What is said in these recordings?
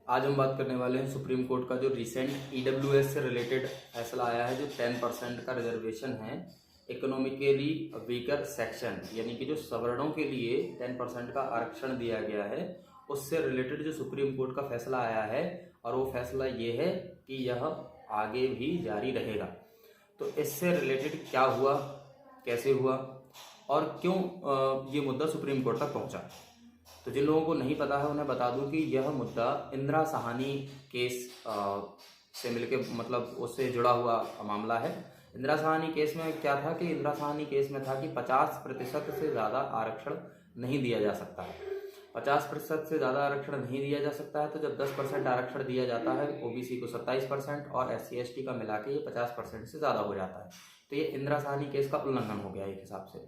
आज हम बात करने वाले हैं सुप्रीम कोर्ट का जो रिसेंट ईडब्ल्यूएस से रिलेटेड फैसला आया है, जो 10% का रिजर्वेशन है इकोनॉमिकली वीकर सेक्शन, यानी कि जो सवर्णों के लिए 10% का आरक्षण दिया गया है, उससे रिलेटेड जो सुप्रीम कोर्ट का फैसला आया है। और वो फैसला ये है कि यह आगे भी जारी रहेगा। तो इससे रिलेटेड क्या हुआ, कैसे हुआ और क्यों ये मुद्दा सुप्रीम कोर्ट तक पहुंचा, तो जिन लोगों को नहीं पता है उन्हें बता दूं कि यह मुद्दा इंदिरा साहनी केस से मिलके मतलब उससे जुड़ा हुआ मामला है। इंदिरा साहनी केस में क्या था कि इंदिरा साहनी केस में था कि 50% से ज़्यादा आरक्षण नहीं दिया जा सकता है। 50% से ज़्यादा आरक्षण नहीं दिया जा सकता है, तो जब 10% आरक्षण दिया जाता है ओबीसी को 27% और SC ST का मिला के ये 50% से ज़्यादा हो जाता है। तो ये इंदिरा साहनी केस का उल्लंघन हो गया एक हिसाब से।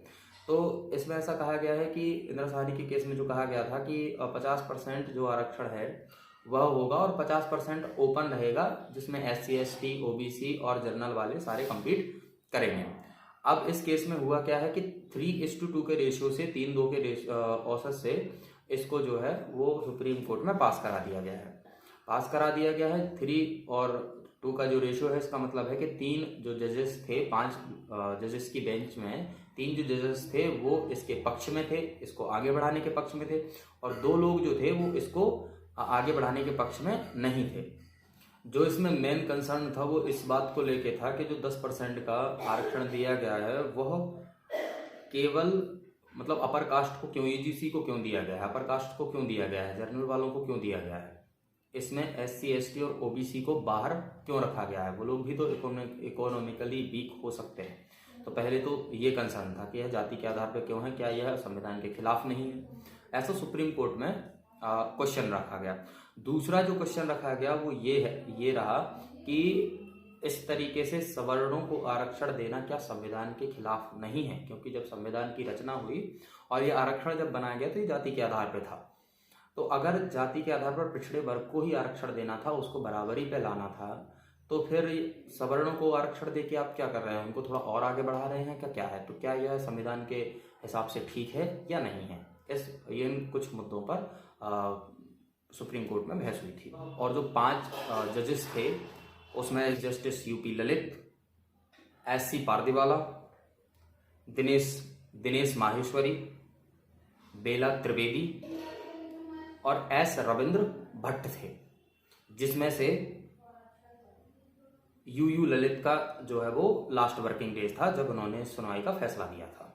तो इसमें ऐसा कहा गया है कि इंदिरा साहनी के केस में जो कहा गया था कि 50% जो आरक्षण है वह होगा और 50% ओपन रहेगा, जिसमें SC ST OBC और जनरल वाले सारे कम्पीट करेंगे। अब इस केस में हुआ क्या है कि 3:2 के रेशियो से 3:2 के औसत से इसको जो है वो सुप्रीम कोर्ट में पास करा दिया गया है। पास करा दिया गया है 3 और 2 का जो रेशियो है, इसका मतलब है कि 3 जो जजेस थे, 5 जजेस की बेंच में 3 जो जजेस थे वो इसके पक्ष में थे, इसको आगे बढ़ाने के पक्ष में थे, और 2 लोग जो थे वो इसको आगे बढ़ाने के पक्ष में नहीं थे। जो इसमें मेन कंसर्न था वो इस बात को लेके था कि जो 10% का आरक्षण दिया गया है वह केवल मतलब अपर कास्ट को क्यों, यूजीसी को क्यों दिया गया है, अपर कास्ट को क्यों दिया गया है, जनरल वालों को क्यों दिया गया है, इसमें SC ST और OBC को बाहर क्यों रखा गया है, वो लोग भी तो इकोनॉमिकली वीक हो सकते हैं। तो पहले तो ये कंसर्न था कि यह जाति के आधार पर क्यों है, क्या यह संविधान के खिलाफ नहीं है, ऐसा सुप्रीम कोर्ट में क्वेश्चन रखा गया। दूसरा जो क्वेश्चन रखा गया वो ये रहा कि इस तरीके से सवर्णों को आरक्षण देना क्या संविधान के खिलाफ नहीं है, क्योंकि जब संविधान की रचना हुई और ये आरक्षण जब बनाया गया तो ये जाति के आधार पर था। तो अगर जाति के आधार पर पिछड़े वर्ग को ही आरक्षण देना था, उसको बराबरी पे लाना था, तो फिर सवर्णों को आरक्षण देके आप क्या कर रहे हैं, उनको थोड़ा और आगे बढ़ा रहे हैं क्या है? तो क्या यह संविधान के हिसाब से ठीक है या नहीं है? ये कुछ मुद्दों पर सुप्रीम कोर्ट में बहस हुई थी। और जो 5 जजेस थे उसमें justice UP Lalit, SC Pardiwala, Dinesh Maheshwari, Bela Trivedi और S रविंद्र भट्ट थे, जिसमें से UU ललित का जो है वो लास्ट वर्किंग डेज था जब उन्होंने सुनवाई का फैसला लिया था।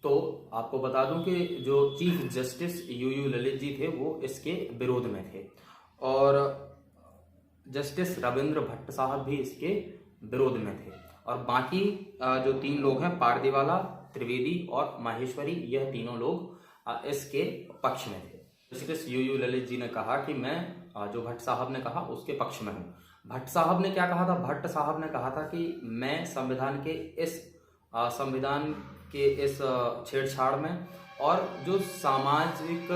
तो आपको बता दूं कि जो chief justice UU Lalit ji थे वो इसके विरोध में थे, और जस्टिस रविंद्र भट्ट साहब भी इसके विरोध में थे, और बाकी जो 3 लोग हैं पारदीवाला, त्रिवेदी और माहेश्वरी, यह तीनों लोग इसके पक्ष में थे। जस्टिस UU ललित जी ने कहा कि मैं जो भट्ट साहब ने कहा उसके पक्ष में हूँ। भट्ट साहब ने क्या कहा था? भट्ट साहब ने कहा था कि मैं संविधान के इस छेड़छाड़ में और जो सामाजिक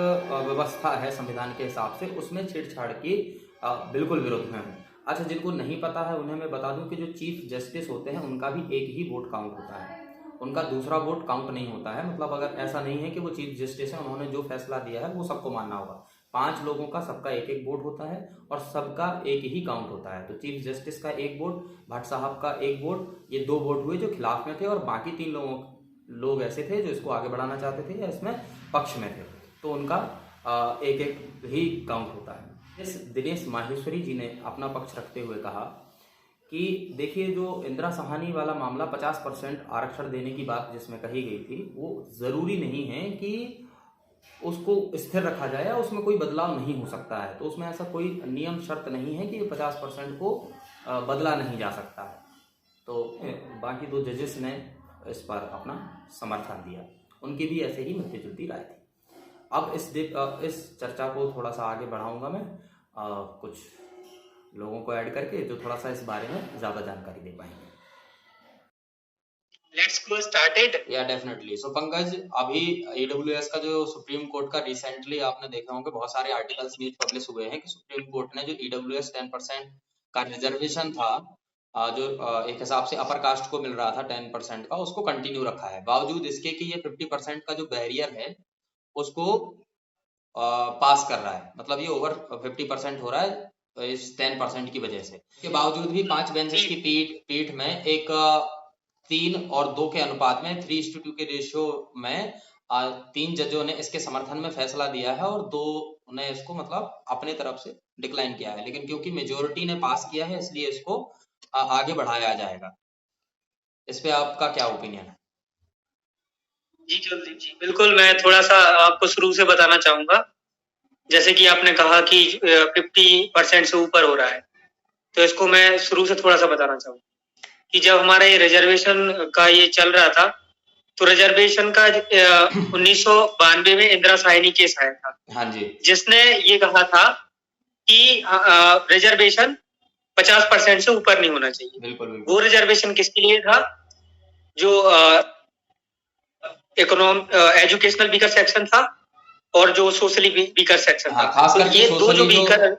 व्यवस्था है संविधान के हिसाब से उसमें छेड़छाड़ की बिल्कुल विरोध में हूँ। अच्छा, जिनको नहीं पता है उन्हें मैं बता दूं कि जो चीफ जस्टिस होते हैं उनका भी एक ही वोट काउंट होता है, उनका दूसरा वोट काउंट नहीं होता है। मतलब अगर ऐसा नहीं है कि वो चीफ जस्टिस है, उन्होंने जो फैसला दिया है वो सबको मानना होगा। 5 लोगों का सबका एक वोट होता है और सबका एक ही काउंट होता है। तो चीफ जस्टिस का 1 वोट, भट्ट साहब का 1 वोट, ये 2 वोट हुए जो खिलाफ में थे, और बाकी 3 लोग ऐसे थे जो इसको आगे बढ़ाना चाहते थे या इसमें पक्ष में थे, तो उनका एक ही काउंट होता है। इस दिनेश माहेश्वरी जी ने अपना पक्ष रखते हुए कहा कि देखिए, जो इंदिरा साहनी वाला मामला 50% आरक्षण देने की बात जिसमें कही गई थी, वो जरूरी नहीं है कि उसको स्थिर रखा जाए या उसमें कोई बदलाव नहीं हो सकता है। तो उसमें ऐसा कोई नियम शर्त नहीं है कि 50% को बदला नहीं जा सकता है। तो बाकी 2 जजेस ने इस पर अपना समर्थन दिया, उनकी भी ऐसे ही मिलती जुलती राय थी। अब इस चर्चा को थोड़ा सा आगे बढ़ाऊंगा मैं कुछ लोगों को ऐड करके जो थोड़ा सा इस बारे में ज्यादा जानकारी दे पाएंगे। Let's go started. या डेफिनेटली। सो पंकज, अभी AWS का जो सुप्रीम कोर्ट का रिसेंटली आपने देखा होंगे बहुत सारे आर्टिकल्स न्यूज पब्लिश हुए हैं कि सुप्रीम कोर्ट ने जो AWS 10% का रिजर्वेशन था, जो एक हिसाब से अपर कास्ट को मिल रहा था 10% का, उसको कंटिन्यू रखा है, बावजूद इसके कि ये 50% का जो बैरियर है उसको पास कर रहा है, मतलब ये ओवर 50% हो रहा है इस 10% की वजह से। के बावजूद भी 5 बेंचेस की पीठ में एक 3 और 2 के अनुपात में 3:2 के रेशियो में 3 जजों ने इसके समर्थन में फैसला दिया है और 2 ने इसको मतलब अपने तरफ से डिक्लाइन किया है, लेकिन क्योंकि मेजोरिटी ने पास किया है इसलिए इसको आगे बढ़ाया जाएगा। इस पे आपका क्या ओपिनियन है? जी कुलदीप जी, बिल्कुल मैं थोड़ा सा आपको शुरू से बताना चाहूंगा। जैसे कि आपने कहा कि 50% से ऊपर हो रहा है, तो इसको मैं शुरू से थोड़ा सा बताना चाहूंगा कि जब हमारा ये रिजर्वेशन का ये चल रहा था, तो रिजर्वेशन का 1992 में इंदिरा साहनी केस आया था। हाँ जी, जिसने ये कहा था कि रिजर्वेशन 50% से ऊपर नहीं होना चाहिए। बिल्कुल बिल्कुल। वो रिजर्वेशन किसके लिए था? जो एजुकेशनल वीकर सेक्शन था और जो सोशली वीकर सेक्शन हाँ, था। खास तो करके ये दो जो सोशली वीकर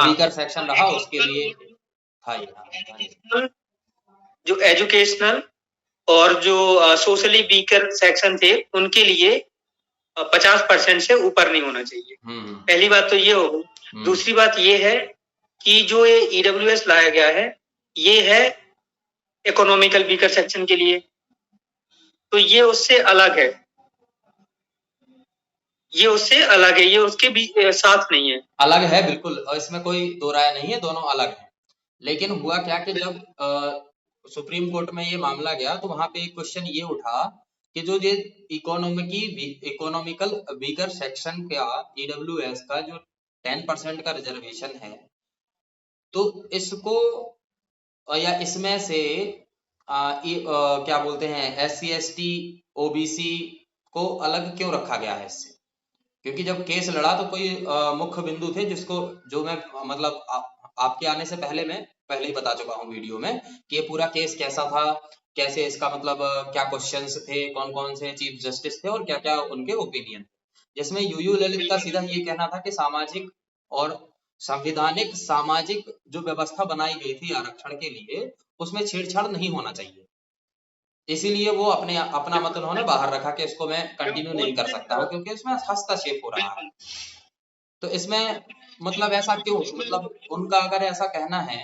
वीकर सेक्शन रहा उसके लिए था ये। हाँ जी। जो एजुकेशनल और जो सोशली वीकर सेक्शन थे उनके लिए 50% से ऊपर नहीं होना चाहिए। पहली बात तो ये हो गई। दूसरी बात ये है कि जो ये ईडब्ल्यूएस लाया गया है, ये है इकोनॉमिकल वीकर सेक्शन के लिए, तो ये उससे अलग है। ये उससे अलग है, ये उसके भी साथ नहीं है। अलग है बिल्कुल, और इसमें कोई दो राय नहीं है, दोनों अलग है। लेकिन हुआ क्या कि जब सुप्रीम कोर्ट में ये मामला गया तो वहां पे एक क्वेश्चन ये उठा कि जो ये इकोनॉमिकल वीकर सेक्शन का ईडब्ल्यूएस का जो 10% का रिजर्वेशन है, तो इसको या इसमें से क्या बोलते हैं SC ST OBC को अलग क्यों रखा गया है इससे? क्योंकि जब केस लड़ा तो कोई मुख्य बिंदु थे जिसको जो मैं मतलब आपके आने से पहले मैं पहले ही बता चुका हूँ वीडियो में कि ये पूरा केस कैसा था, कैसे इसका मतलब क्या क्वेश्चंस थे, कौन कौन से चीफ जस्टिस थे और क्या क्या उनके ओपिनियन, जिसमें यूयू ललित का सीधा ये कहना था कि सामाजिक और संविधानिक सामाजिक जो व्यवस्था बनाई गई थी आरक्षण के लिए उसमें छेड़छाड़ नहीं होना चाहिए, इसीलिए वो अपना मतलब उन्होंने बाहर रखा कि इसको मैं कंटिन्यू नहीं कर सकता हूँ क्योंकि इसमें हस्तक्षेप हो रहा है। तो इसमें मतलब ऐसा क्यों, मतलब उनका अगर ऐसा कहना है,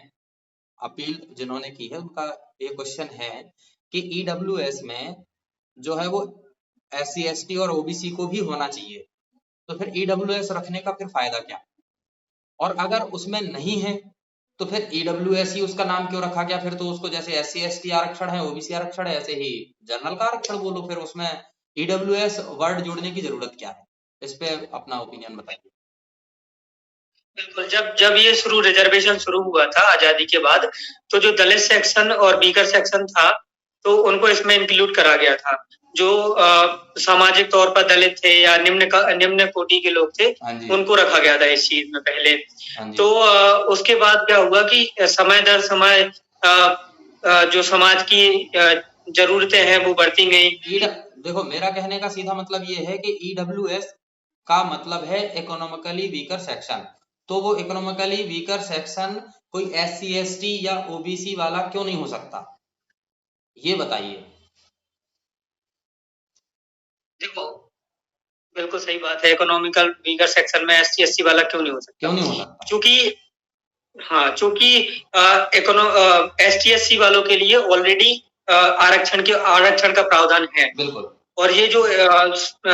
अपील जिन्होंने की है उनका ये क्वेश्चन है कि ईडब्ल्यूएस में जो है वो SC ST और OBC को भी होना चाहिए, तो फिर ईडब्ल्यूएस रखने का फिर फायदा क्या? और अगर उसमें नहीं है तो फिर ईडब्ल्यूएस ही उसका नाम क्यों रखा गया? फिर तो उसको जैसे SC ST आरक्षण है, OBC आरक्षण है, ऐसे ही जनरल का आरक्षण बोलो, फिर उसमें ईडब्ल्यूएस वर्ड जोड़ने की जरूरत क्या है? इस पे अपना ओपिनियन बताइए। बिल्कुल, जब ये रिजर्वेशन शुरू हुआ था आजादी के बाद, तो जो दलित सेक्शन और वीकर सेक्शन था, तो उनको इसमें इंक्लूड करा गया था। जो सामाजिक तौर पर दलित थे या निम्न कोटि के लोग थे, उनको रखा गया था इस चीज में पहले। तो उसके बाद क्या हुआ कि समय दर समय जो समाज की जरूरतें हैं वो बढ़ती गई। देखो मेरा कहने का सीधा मतलब ये है कि ईडब्ल्यूएस का मतलब है इकोनॉमिकली वीकर सेक्शन, तो वो इकोनॉमिकली वीकर सेक्शन कोई SC ST या OBC वाला क्यों नहीं हो सकता, ये बताइए। देखो बिल्कुल सही बात है, इकोनॉमिकल वीकर सेक्शन में SC ST वाला क्यों नहीं हो सकता? क्यों नहीं हो सकता? क्योंकि चूंकि ST SC वालों के लिए ऑलरेडी आरक्षण का प्रावधान है। बिल्कुल। और ये जो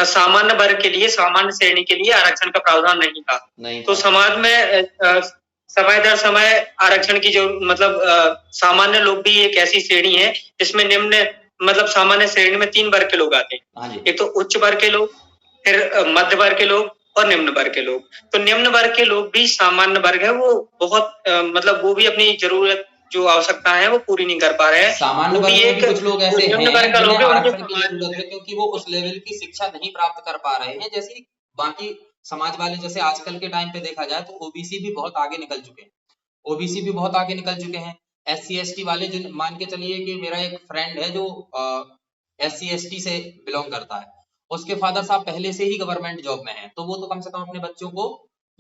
सामान्य वर्ग के लिए, सामान्य श्रेणी के लिए आरक्षण का प्रावधान नहीं था। तो समाज में समय दर समय आरक्षण की जो मतलब सामान्य लोग भी एक ऐसी श्रेणी है जिसमें निम्न मतलब सामान्य श्रेणी में 3 वर्ग के लोग आते हैं। एक तो उच्च वर्ग के लोग, फिर मध्य वर्ग के लोग और निम्न वर्ग के लोग। तो निम्न वर्ग के लोग भी सामान्य वर्ग है, वो बहुत मतलब वो भी अपनी जरूरत जो आवश्यकता है वो पूरी नहीं कर पा रहे हैं। सामान्य वर्ग में भी कुछ लोग ऐसे हैं जिन्हें आरक्षण की जरूरत है क्योंकि वो उस लेवल की शिक्षा नहीं प्राप्त कर पा रहे हैं, जैसे बाकी समाज वाले, जैसे आजकल के टाइम पे देखा जाए तो OBC भी बहुत आगे निकल चुके हैं, OBC भी बहुत आगे निकल चुके हैं। SC ST वाले जो मान के चलिए कि मेरा एक फ्रेंड है जो SC ST से बिलोंग करता है, उसके फादर साहब पहले से ही गवर्नमेंट जॉब में है, तो वो तो कम से कम अपने बच्चों को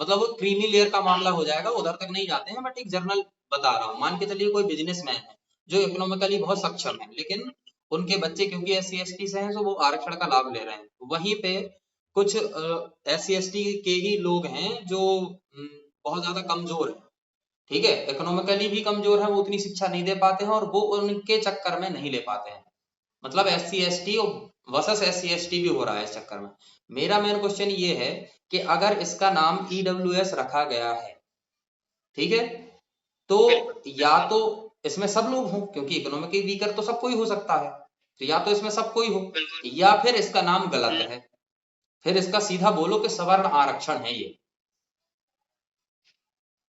मतलब वो क्रीमी लेयर का मामला हो जाएगा, उधर तक नहीं जाते हैं, बट एक जनरल बता रहा हूँ। मान के चलिए कोई बिजनेसमैन है जो इकोनॉमिकली बहुत सक्षम है, लेकिन उनके बच्चे क्योंकि SC ST से हैं तो वो आरक्षण का लाभ ले रहे हैं। वहीं पे कुछ SC/ST के ही लोग हैं जो बहुत ज्यादा कमजोर है, ठीक है, इकोनॉमिकली भी कमजोर है, वो उतनी शिक्षा नहीं दे पाते हैं और वो उनके चक्कर में नहीं ले पाते हैं, मतलब SC/ST वर्सेस SC/ST भी हो रहा है इस चक्कर में। मेरा मेन क्वेश्चन ये है कि अगर इसका नाम EWS रखा गया है, ठीक है, तो या तो इसमें सब लोग हों, क्योंकि इकोनॉमिकली वीकर तो सबको ही हो सकता है, तो या तो इसमें सबको ही हो, या फिर इसका नाम गलत है, फिर इसका सीधा बोलो कि सवर्ण आरक्षण है ये।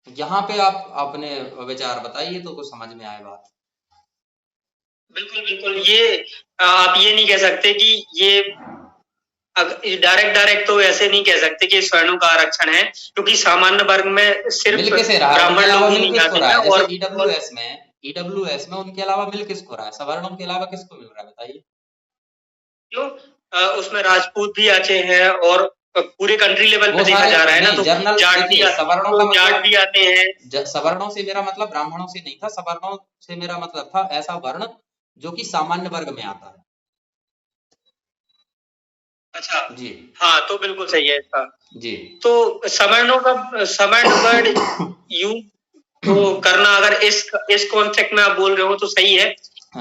यहाँ पे आप अपने विचार बताइए तो कुछ समझ में आए बात। बिल्कुल बिल्कुल, ये आप ये नहीं कह सकते कि ये डायरेक्ट तो ऐसे नहीं कह सकते कि स्वर्णों का आरक्षण है, क्योंकि सामान्य वर्ग में सिर्फ ब्राह्मण लोग ही नहीं आते हैं। और ईडब्ल्यूएस में उनके अलावा मिल किसको रहा है, सवर्णों के अलावा किसको मिल रहा है बताइए? क्यों? उसमें राजपूत भी आते हैं और पूरे कंट्री लेवल पे देखा जा रहा है ना, तो जाट भी आते हैं। सवर्णों से मेरा मतलब ब्राह्मणों से नहीं था, सवर्णों से मेरा मतलब था ऐसा वर्ण जो कि सामान्य वर्ग में आता है। अच्छा जी, हाँ, तो बिल्कुल सही है इसका जी। तो सवर्ण वर्ड यू तो करना, अगर इस कॉन्सेप्ट में आप बोल रहे हो तो सही है।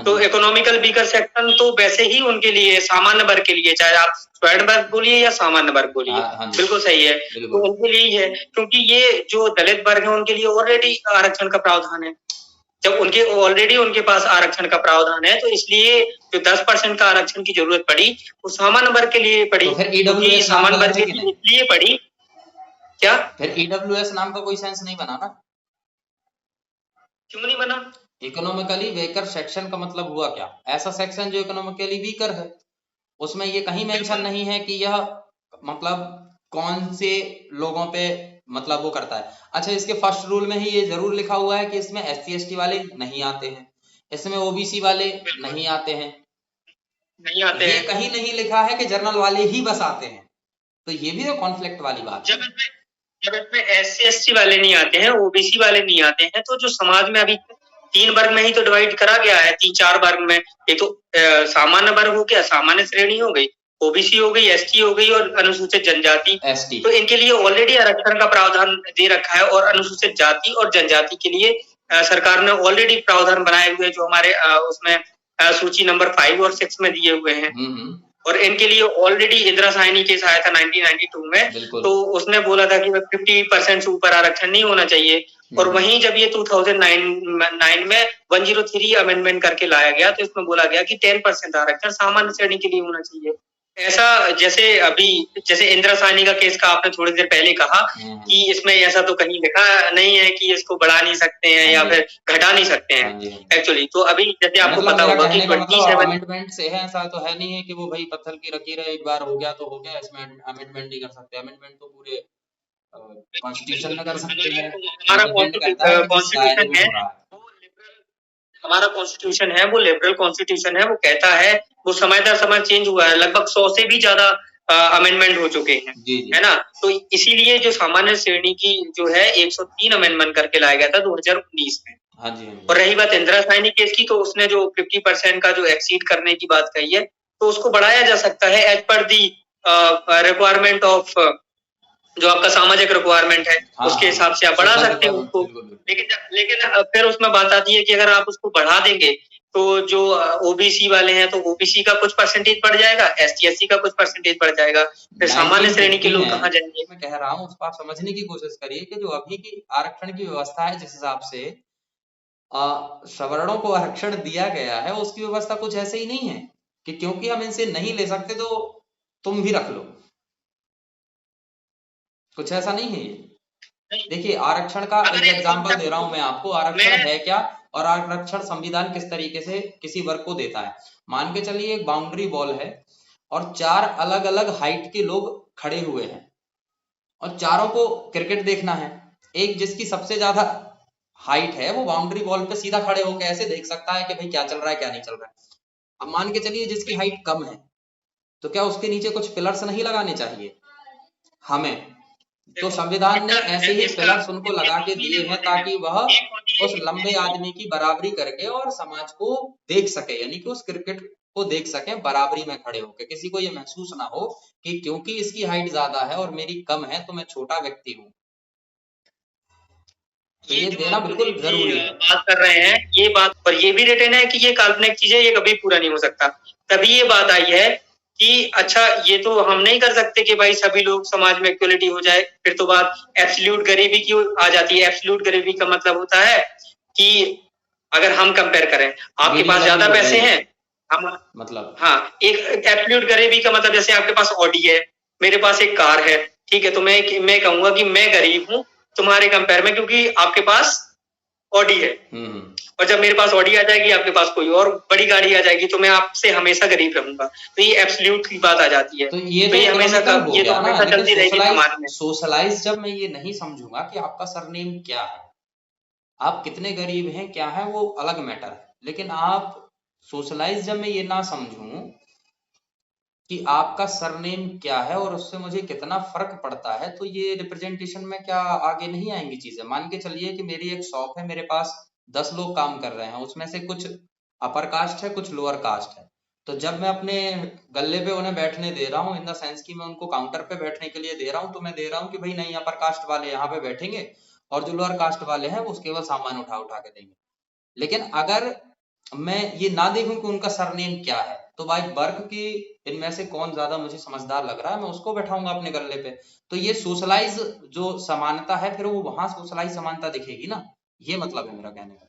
तो इकोनॉमिकल वीकर सेक्शन तो वैसे ही उनके लिए, सामान्य वर्ग के लिए, चाहे आप स्वर्ण वर्ग बोलिए या सामान्य वर्ग बोलिए, बिल्कुल सही है, तो उनके लिए ही है, क्योंकि ये जो दलित वर्ग है उनके लिए ऑलरेडी आरक्षण का प्रावधान है। जब ऑलरेडी उनके पास आरक्षण का प्रावधान है, तो इसलिए जो 10% का आरक्षण की जरूरत पड़ी वो सामान्य वर्ग के लिए पड़ी, तो सामान्य वर्ग के लिए पड़ी। क्या फिर EWS नाम का कोई सेंस नहीं बना ना? क्यों नहीं बना? इकोनॉमिकली वीकर सेक्शन का मतलब हुआ क्या? ऐसा सेक्शन जो इकोनॉमिकली वीकर है, उसमें ये कहीं मेंशन नहीं है कि यह मतलब कौन से लोगों पे मतलब वो करता है। अच्छा, इसके फर्स्ट रूल में ही ये जरूर लिखा हुआ है कि इसमें SC/ST वाले नहीं आते हैं, इसमें OBC वाले नहीं आते हैं, ये कहीं नहीं लिखा है कि जर्नल वाले ही बस आते हैं, तो ये भी तो कॉन्फ्लिक्ट वाली बात है। जब इसमें SC/ST वाले नहीं आते हैं, OBC वाले नहीं आते हैं, तो जो समाज में अभी 3 वर्ग में ही तो डिवाइड करा गया है, 3-4 वर्ग में। एक तो सामान्य वर्ग हो गया, सामान्य श्रेणी हो गई, OBC हो गई, ST हो गई और अनुसूचित जनजाति। तो इनके लिए ऑलरेडी आरक्षण का प्रावधान दे रखा है, और अनुसूचित जाति और जनजाति के लिए सरकार ने ऑलरेडी प्रावधान बनाए हुए, जो हमारे उसमें सूची नंबर 5 और 6 में दिए हुए हैं। और इनके लिए ऑलरेडी इंदिरा साहनी केस आया था 1992 में, तो उसने बोला था कि 50% से ऊपर आरक्षण नहीं होना चाहिए। और वहीं जब ये 2009 में 103 अमेंडमेंट करके लाया गया, तो इसमें बोला गया कि 10% आरक्षण सामान्य श्रेणी के लिए होना चाहिए। ऐसा जैसे इंदिरा साहनी का केस का आपने थोड़ी देर पहले कहा कि इसमें ऐसा तो कहीं लिखा नहीं है कि इसको बढ़ा नहीं सकते हैं या फिर घटा नहीं सकते हैं एक्चुअली। तो अभी जैसे आपको पता होगा कि 27 अमेंडमेंट से है, ऐसा तो है नहीं है कि वो भाई पत्थर की लकीर है, एक बार हो गया तो हो गया, इसमें अमेंडमेंट नहीं कर सकते। अमेंडमेंट तो पूरे कॉन्स्टिट्यूशन में कर सकते हैं। हमारा कॉन्स्टिट्यूशन है वो लिबरल कॉन्स्टिट्यूशन है, वो कहता है, वो समय दर समय चेंज हुआ है, लगभग 100 से भी ज्यादा अमेंडमेंट हो चुके हैं, है ना। तो इसीलिए जो सामान्य श्रेणी की जो है 103 अमेंडमेंट करके लाया गया था 2019 में। और रही बात इंदिरा साहनी केस की, तो उसने जो 50% का जो एक्सीड करने की बात कही है, तो उसको बढ़ाया जा सकता है as per the requirement of, जो आपका सामाजिक रिक्वायरमेंट है, उसके हिसाब से आप बढ़ा सकते हो उसको। लेकिन फिर उसमें बात आती है कि अगर आप उसको बढ़ा देंगे तो जो OBC वाले हैं, तो OBC का कुछ परसेंटेज बढ़ जाएगा, ST/SC का कुछ परसेंटेज बढ़ जाएगा, फिर सामान्य श्रेणी के लोग कहाँ जाएंगे? मैं कह रहा हूँ, उसको आप समझने की कोशिश करिए कि जो अभी की आरक्षण की व्यवस्था है, जिस हिसाब से सवर्णों को आरक्षण दिया गया है, उसकी व्यवस्था कुछ ऐसे ही नहीं है कि क्योंकि हम इनसे नहीं ले सकते तो तुम भी रख लो, कुछ ऐसा नहीं है ये। देखिए, आरक्षण का एक एग्जांपल दे रहा हूं मैं आपको, आरक्षण है क्या और आरक्षण संविधान किस तरीके से किसी वर्ग को देता है। मान के चलिए एक बाउंड्री वॉल है और 4 अलग अलग हाइट के लोग खड़े हुए हैं और चारों को क्रिकेट देखना है। एक जिसकी सबसे ज्यादा हाइट है वो बाउंड्री वॉल पे सीधा खड़े होकर ऐसे देख सकता है कि भाई क्या चल रहा है क्या नहीं चल रहा है। अब मान के चलिए जिसकी हाइट कम है, तो क्या उसके नीचे कुछ पिलर्स नहीं लगाने चाहिए हमें? तो संविधान ने ऐसे ही पिलर्स उनको लगा के दिए हैं ताकि वह उस लंबे आदमी की बराबरी करके और समाज को देख सके, यानी कि उस क्रिकेट को देख सकें बराबरी में खड़े होकर, किसी को ये महसूस ना हो कि क्योंकि इसकी हाइट ज्यादा है और मेरी कम है तो मैं छोटा व्यक्ति हूँ। तो ये देना बिल्कुल जरूरी है। बात कर रहे हैं ये बात, पर ये भी रिटर्न है कि ये काल्पनिक चीज है, ये कभी पूरा नहीं हो सकता। तभी ये बात आई है कि अच्छा ये तो हम नहीं कर सकते कि भाई सभी लोग समाज में इक्वलिटी हो जाए, फिर तो बात एब्सोल्यूट गरीबी की आ जाती है। एब्सोल्यूट गरीबी का मतलब होता है कि अगर हम कंपेयर करें, आपके पास ज्यादा पैसे हैं, हम मतलब हाँ, एक एब्सोल्यूट गरीबी का मतलब जैसे आपके पास ऑडी है, मेरे पास एक कार है, ठीक है, तो मैं कहूंगा कि मैं गरीब हूँ तुम्हारे कंपेयर में, क्योंकि आपके पास ऑडी है। और जब मेरे पास ऑडी आ जाएगी, आपके पास कोई और बड़ी गाड़ी आ जाएगी, तो मैं आपसे हमेशा गरीब रहूंगा। तो ये एब्सोल्यूट की बात आ जाती है। तो ये हमेशा चलती रहेगी समाज में। सोशलाइज जब मैं ये नहीं समझूंगा कि आपका सरनेम क्या है, आप कितने गरीब हैं, क्या है, वो अलग मैटर है, लेकिन आप सोशलाइज जब मैं ये ना समझूं कि आपका सरनेम क्या है और उससे मुझे कितना फर्क पड़ता है, तो ये रिप्रेजेंटेशन में क्या आगे नहीं आएंगी चीजें। मान के चलिए कि मेरी एक शॉप है, मेरे पास 10 लोग काम कर रहे हैं, उसमें से कुछ अपर कास्ट है, कुछ लोअर कास्ट है। तो जब मैं अपने गल्ले पे उन्हें बैठने दे रहा हूँ, इन द सेंस कि मैं उनको काउंटर पे बैठने के लिए दे रहा हूँ, तो मैं दे रहा हूँ कि भाई नहीं, अपर कास्ट वाले यहाँ पे बैठेंगे और जो लोअर कास्ट वाले हैं वो केवल सामान उठा उठा के देंगे। लेकिन अगर मैं ये ना देखूं कि उनका सरनेम क्या है, तो भाई वर्ग की इनमें से कौन ज्यादा मुझे समझदार लग रहा है, मैं उसको बैठाऊंगा अपने गल्ले पे। तो ये सोशलाइज जो समानता है, फिर वो वहां सोशलाइज समानता दिखेगी ना, ये मतलब है मेरा कहने का।